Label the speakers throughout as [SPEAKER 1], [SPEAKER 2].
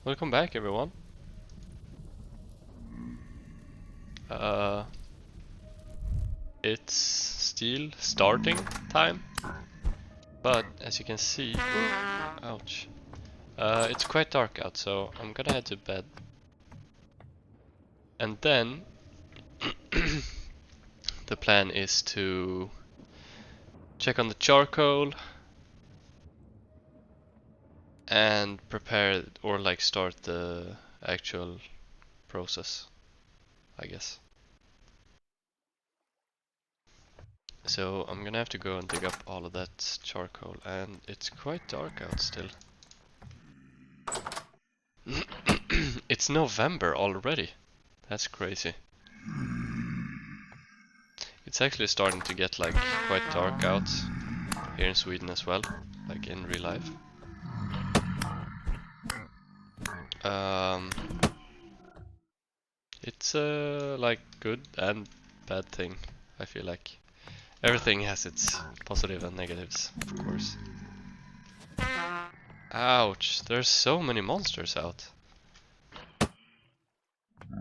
[SPEAKER 1] Welcome back, everyone. It's still starting time, but as you can see, ouch, it's quite dark out, so I'm gonna head to bed. And then the plan is to check on the charcoal and prepare or like start the actual process, I guess. So I'm gonna have to go and dig up all of that charcoal, and it's quite dark out still. It's November already. That's crazy. It's actually starting to get like quite dark out here in Sweden as well, like in real life. It's a like good and bad thing. I feel like everything has its positive and negatives, of course. Ouch! There's so many monsters out.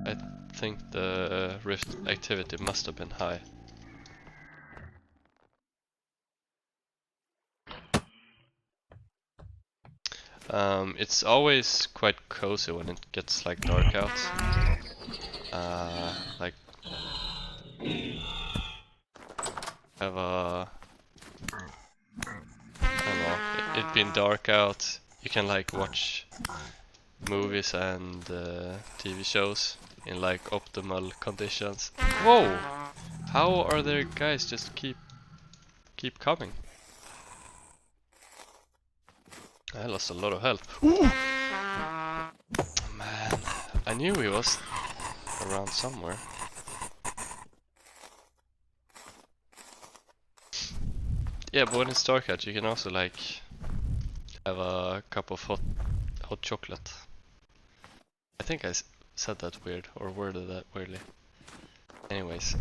[SPEAKER 1] I think the rift activity must have been high. It's always quite cozy when it gets like dark out. Like have a, I don't know, it being dark out, you can like watch movies and TV shows in like optimal conditions. Whoa! How are there guys just keep coming? I lost a lot of health. Ooh! Man, I knew he was around somewhere. Yeah, but when it's dark out, you can also like have a cup of hot chocolate. I think I said that weird or worded that weirdly. Anyways,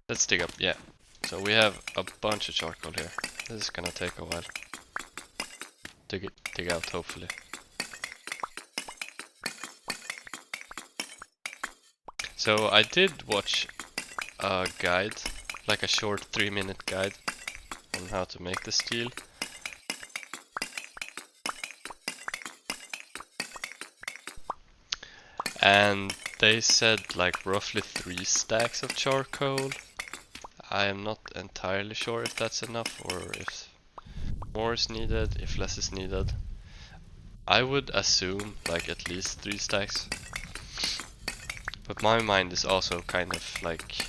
[SPEAKER 1] let's dig up. Yeah, so we have a bunch of charcoal here. This is gonna take a while to dig out, hopefully. So I did watch a guide, like a short 3-minute guide on how to make the steel. And they said like roughly 3 stacks of charcoal. I am not entirely sure if that's enough or if more is needed, if less is needed. I would assume like at least 3 stacks. But my mind is also kind of like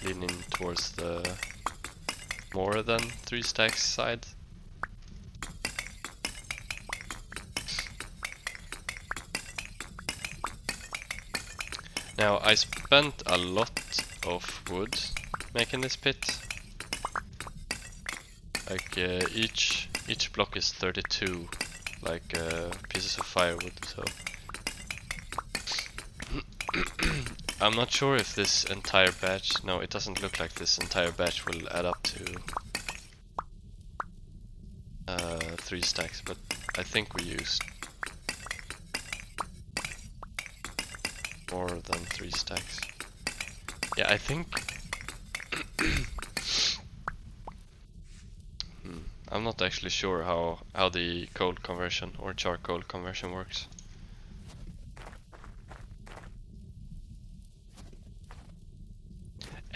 [SPEAKER 1] leaning towards the more than 3 stacks side. Now I spent a lot of wood making this pit. Like each block is 32 like pieces of firewood, so I'm not sure if this entire batch, no, it doesn't look like this entire batch will add up to 3 stacks, but I think we used more than 3 stacks. Yeah, I think I'm not actually sure how the coal conversion or charcoal conversion works.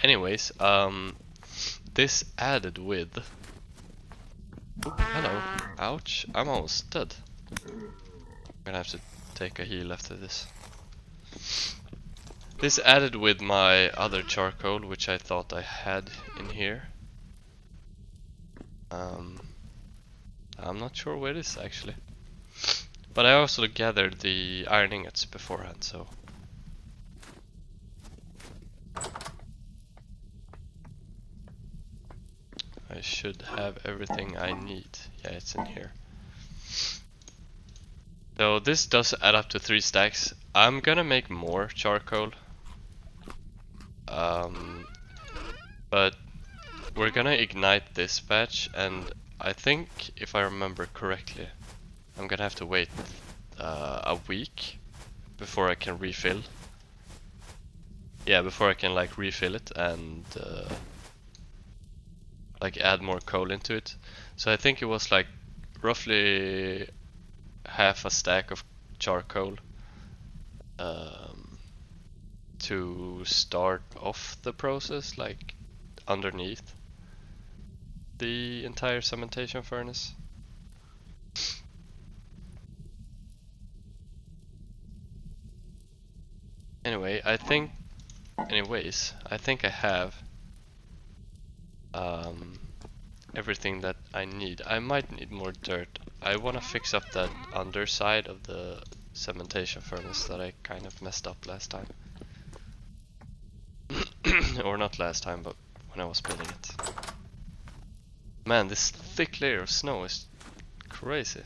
[SPEAKER 1] Anyways, this added with... Ooh, hello. Ouch, I'm almost dead. I'm gonna have to take a heal after this. This added with my other charcoal, which I thought I had in here. I'm not sure where it is actually. But I also gathered the iron ingots beforehand, so... I should have everything I need. Yeah, it's in here. So this does add up to 3 stacks. I'm gonna make more charcoal. But we're gonna ignite this batch, and I think, if I remember correctly, I'm gonna have to wait a week before I can refill. Yeah, before I can like refill it and like add more coal into it. So I think it was like roughly half a stack of charcoal to start off the process, like underneath the entire cementation furnace. Anyway, I think I have everything that I need. I might need more dirt. I want to fix up that underside of the cementation furnace that I kind of messed up last time. Or not last time, but when I was building it. Man, this thick layer of snow is crazy.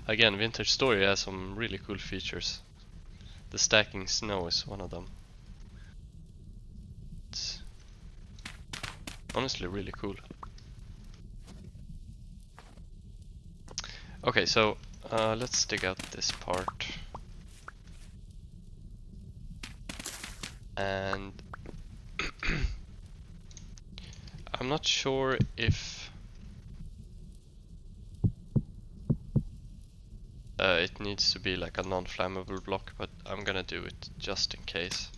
[SPEAKER 1] Again, Vintage Story has some really cool features. The stacking snow is one of them. It's honestly really cool. Okay, so let's dig out this part. And I'm not sure if it needs to be like a non-flammable block, but I'm gonna do it just in case.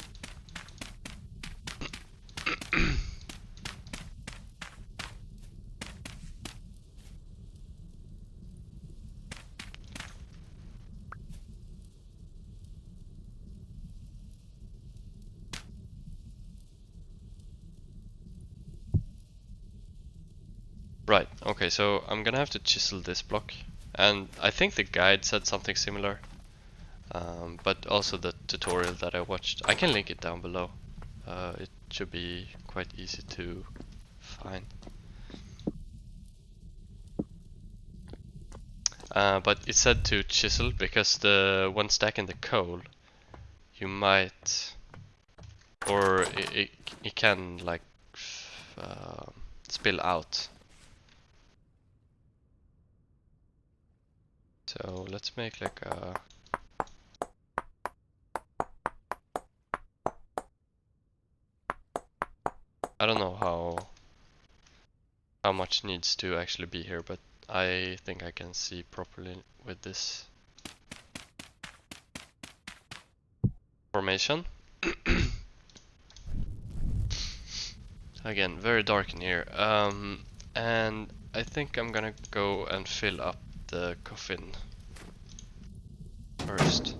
[SPEAKER 1] Right, okay, so I'm gonna have to chisel this block. And I think the guide said something similar. But also the tutorial that I watched. I can link it down below. It should be quite easy to find. But it said to chisel because when stacking the coal, you might, or it can like spill out. So let's make like a I don't know how much needs to actually be here, but I think I can see properly with this formation. Again, very dark in here. And I think I'm gonna go and fill up the coffin first.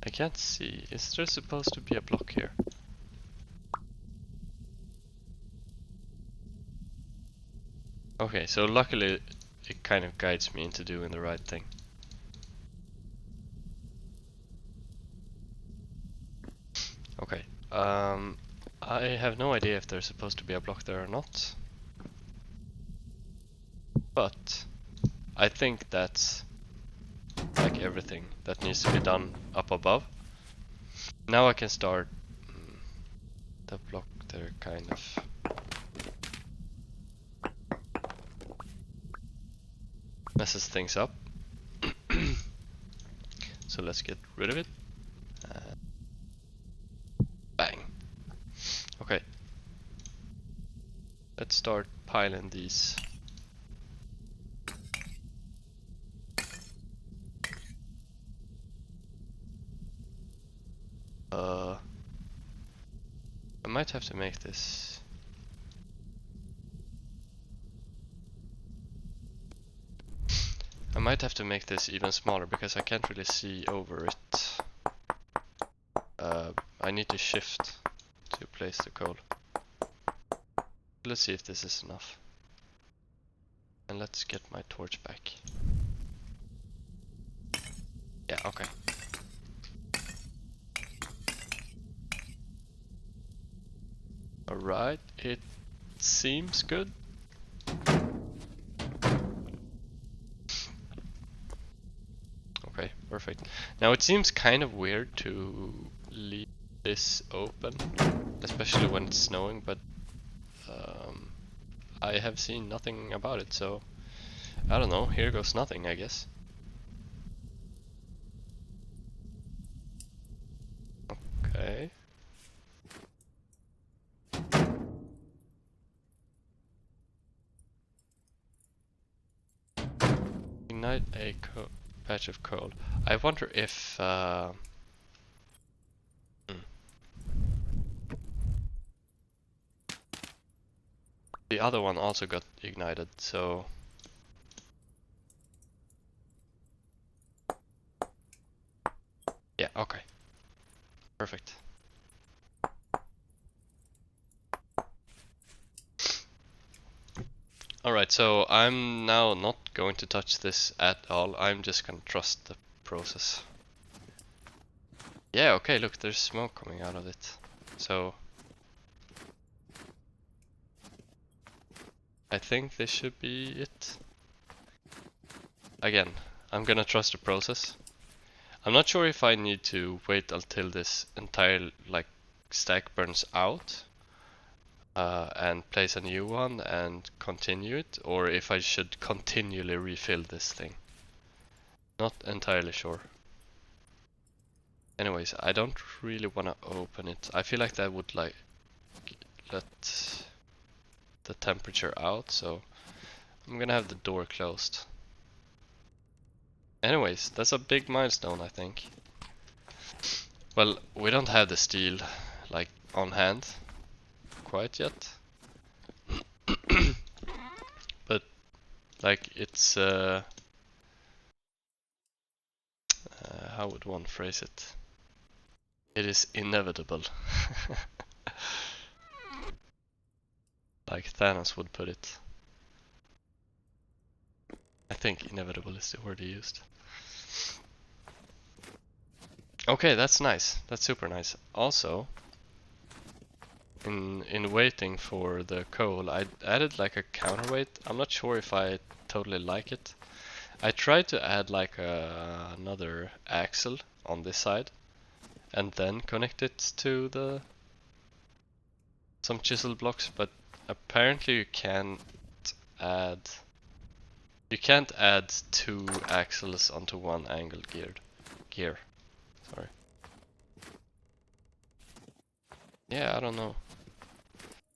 [SPEAKER 1] I can't see. Is there supposed to be a block here? Okay, so luckily it kind of guides me into doing the right thing. Okay, I have no idea if there's supposed to be a block there or not. But I think that's like everything that needs to be done up above. Now I can start the block there kind of. Messes things up. So let's get rid of it. Bang. Okay. Let's start piling these. I might have to make this. I might have to make this even smaller because I can't really see over it. I need to shift to place the coal. Let's see if this is enough. And let's get my torch back. Yeah, okay. Alright, it seems good. Okay, perfect. Now it seems kind of weird to leave this open, especially when it's snowing, but I have seen nothing about it, so I don't know, here goes nothing, I guess. Okay. Ignite a patch of coal. I wonder if the other one also got ignited, so yeah, okay. Perfect. Alright, so I'm now not going to touch this at all. I'm just gonna trust the process. Yeah, okay, look, there's smoke coming out of it. So I think this should be it. Again, I'm gonna trust the process. I'm not sure if I need to wait until this entire stack burns out and place a new one and continue it, or if I should continually refill this thing. Not entirely sure. Anyways, I don't really want to open it. I feel like that would let the temperature out, so I'm gonna have the door closed. Anyways, that's a big milestone, I think. Well, we don't have the steel on hand quite yet. But it's how would one phrase it? It is inevitable. Like Thanos would put it. I think inevitable is the word he used. Okay, that's nice. That's super nice. Also, in waiting for the coal, I added like a counterweight. I'm not sure if I totally like it. I tried to add like another axle on this side and then connect it to some chisel blocks, but apparently you can't add two axles onto one angle gear. Sorry. Yeah, I don't know.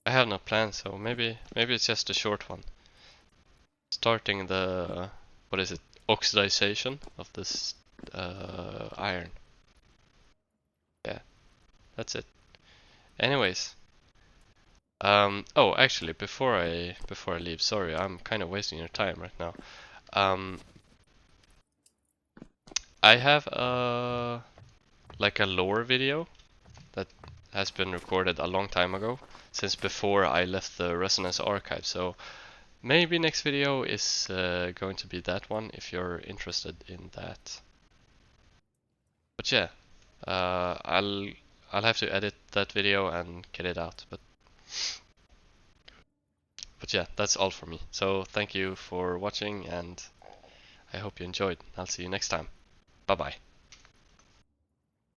[SPEAKER 1] I have no plan, so maybe it's just a short one. Starting the what is it? Oxidization of this iron. Yeah, that's it. Anyways, oh, actually, before I leave, sorry, I'm kind of wasting your time right now. I have a lore video that has been recorded a long time ago, since before I left the Resonance archive. So maybe next video is going to be that one if you're interested in that. But yeah, I'll have to edit that video and get it out. But yeah, that's all for me. So thank you for watching, and I hope you enjoyed. I'll see you next time. Bye bye.